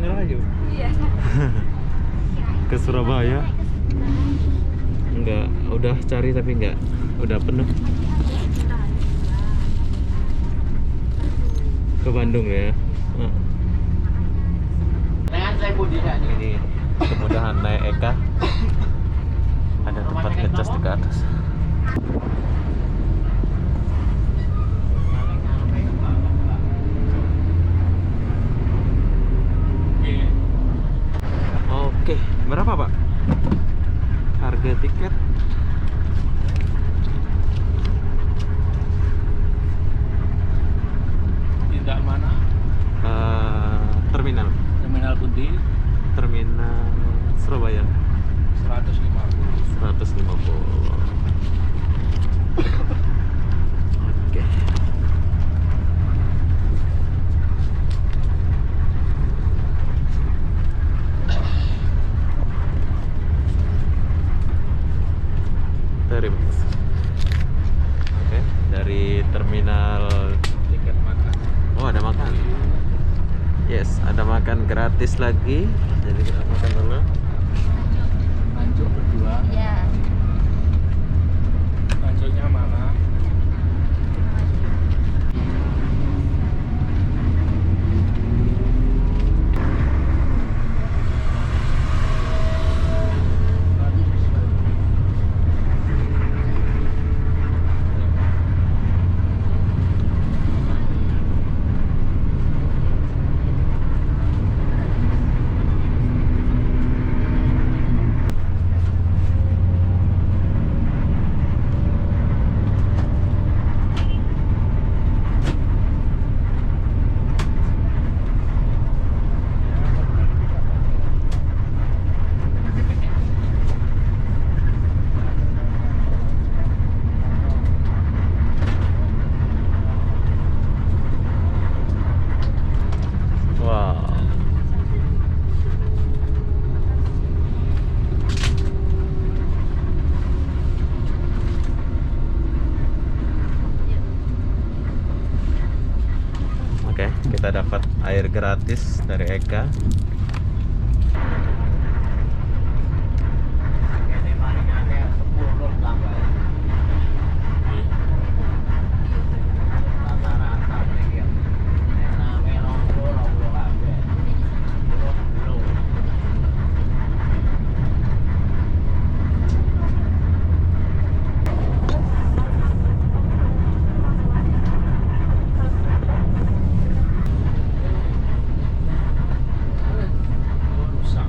ngerayu. Iya. Ke Surabaya. Enggak, udah cari tapi enggak, udah penuh. Ke Bandung ya. Nah. Ini kemudahan naik Eka. Ada tempat ngecas di ke atas. Oke, berapa Pak? Harga tiket? Tidak mana? Terminal. Terminal Pundi Terminal Surabaya. 150. 150. Oke. Terimax. Oke, dari terminal. Tiket makan. Oh, ada makan. Yes, ada makan gratis lagi. Jadi kita makan dulu. Anjuk berdua. Iya. Anjuknya mana? Wow. Oke, kita dapat air gratis dari Eka. Rusak.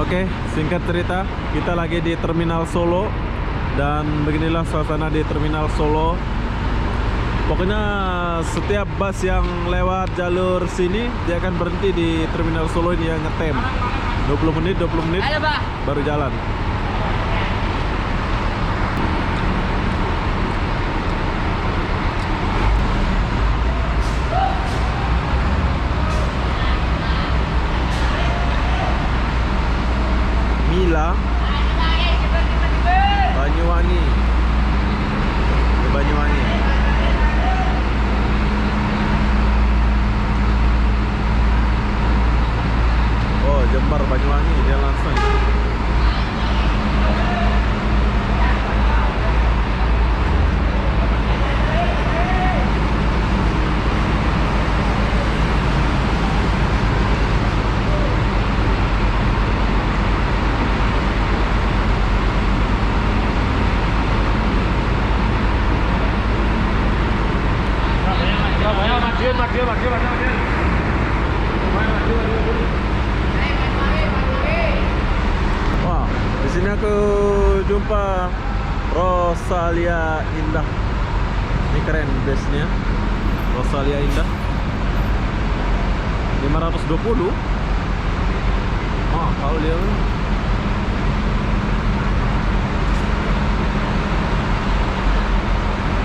Oke, singkat cerita, kita lagi di Terminal Solo dan beginilah suasana di Terminal Solo. Pokoknya setiap bus yang lewat jalur sini dia akan berhenti di Terminal Solo ini yang ngetem. 20 menit Halo, Pak. baru jalan. Mila Banyuwangi. Ke Banyuwangi. Oh, Jember Banyuwangi dia langsung. Wah, di sini aku jumpa Rosalia Indah. Ini keren base-nya. Rosalia Indah 520. Mahal dia.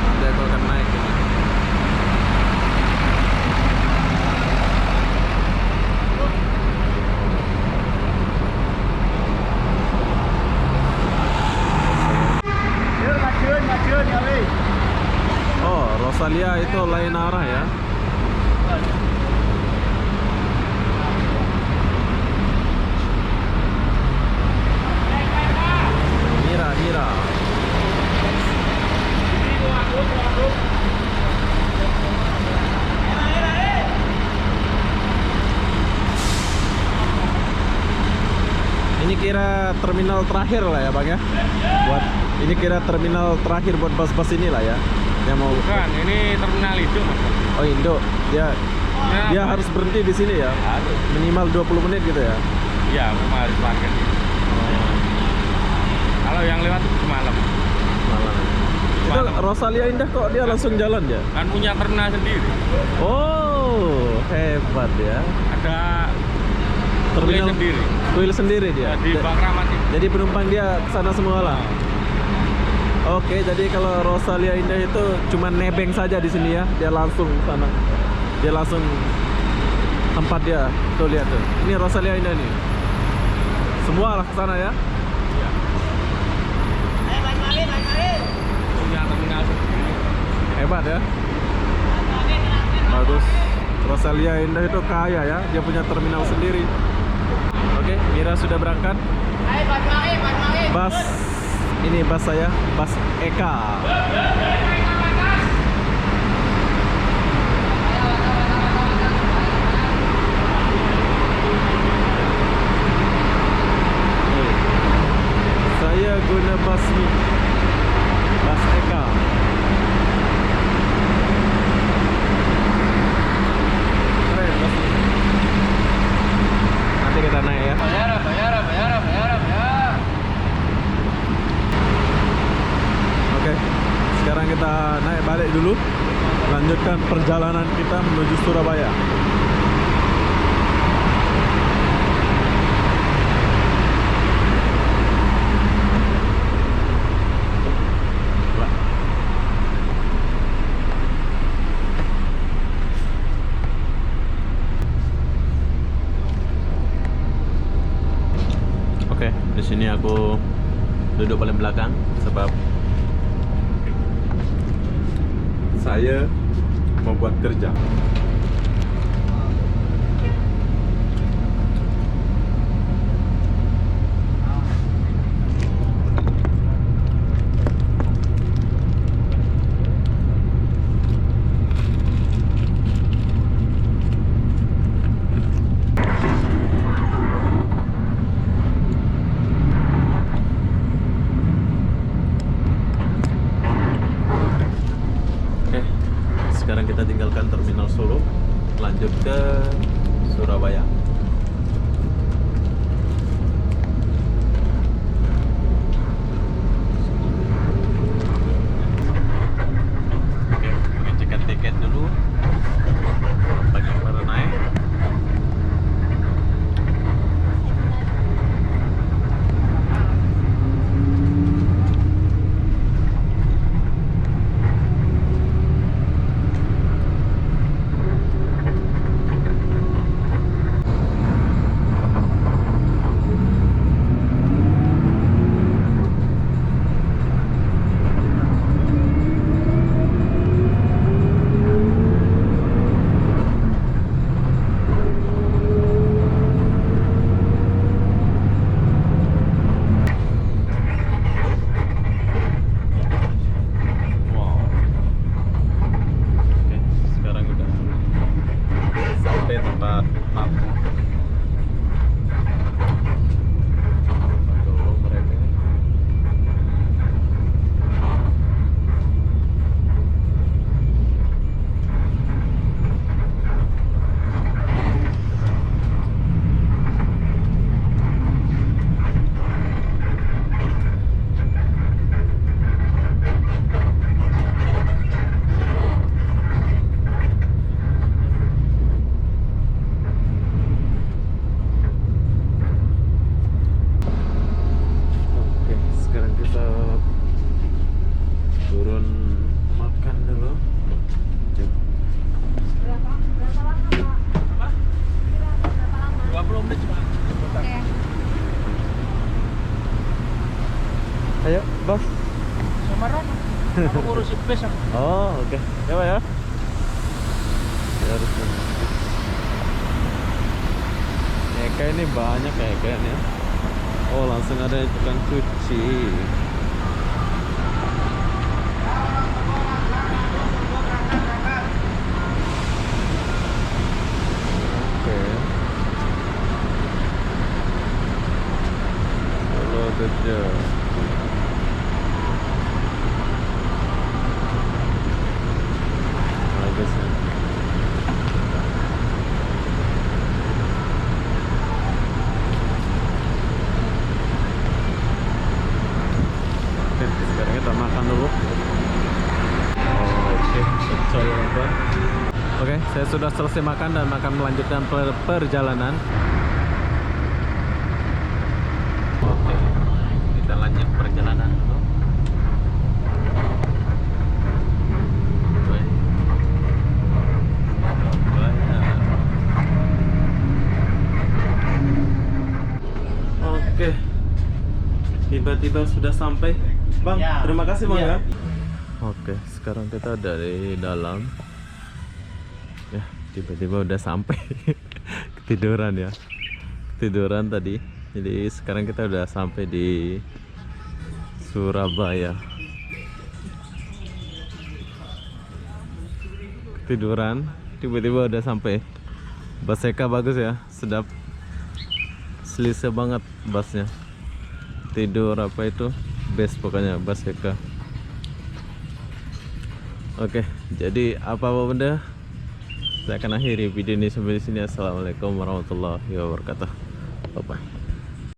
Nanti aku akan naik ini. Oh, Rosalia itu lain arah ya. Mira. Ini kira terminal terakhir lah ya Bang ya. Ini kira terminal terakhir buat bus-bus ini lah ya. Yang mau. Bukan, ini terminal Indo Mas. Oh Indo. Dia harus berhenti di sini ya. Harus. Minimal 20 menit gitu ya. Iya, memang harus parkir. Kalau yang lewat itu malam. Malam. Itu Rosalia Indah kok dia langsung jalan ya? Kan punya terminal sendiri. Oh, hebat ya. Ada Terminal sendiri. Kuil sendiri dia. Di Bang Rahmat itu. Jadi penumpang dia kesana semua lah. Oke, jadi kalau Rosalia Indah itu cuma nebeng saja di sini ya. Dia langsung sana. Dia langsung tempat dia. Tuh lihat tuh. Ini Rosalia Indah nih. Semua lah kesana ya. Iya. Punya terminal sendiri. Hebat ya. Bagus. Rosalia Indah itu kaya ya. Dia punya terminal sendiri. Oke, Mira sudah berangkat. Bus ini bus saya, bus Eka. Saya guna bus ini, bus Eka. Keren bus ini. Nanti kita naik ya. Bayar. Oke, sekarang kita naik balik dulu. Lanjutkan perjalanan kita menuju Surabaya. Oke, di sini aku duduk paling belakang sebab saya mau buat kerja. Sekarang kita tinggalkan terminal Solo, lanjut ke Surabaya. Oke, pengecekan tiket dulu. Banyak pada naik. Aku ngurusin bus aku. Oh, oke. Ya, Pak ya. Ya, harus. Ya, kayak ini banyak kayaknya. Oh, langsung ada tukang cuci. Oke. Solo Jogja. Bagus ya. Oke, sekarang kita makan dulu. Oke, pecel apa? Oke, saya sudah selesai makan dan akan melanjutkan perjalanan. Oke, kita lanjut perjalanan dulu. Oke, tiba-tiba sudah sampai. Bang, Ya. terima kasih Bang Iya. ya. Oke, sekarang kita dari dalam. Ya, tiba-tiba udah sampai. Ketiduran ya. Ketiduran tadi. Jadi sekarang kita udah sampai di Surabaya. Ketiduran, tiba-tiba udah sampai. Bus Eka bagus ya, sedap. Selisa banget busnya. Tidur apa itu? Best pokoknya bus Eka. Oke, jadi apa benda? Saya akan akhiri video ini sampai di sini. Assalamualaikum warahmatullahi wabarakatuh. Bye bye.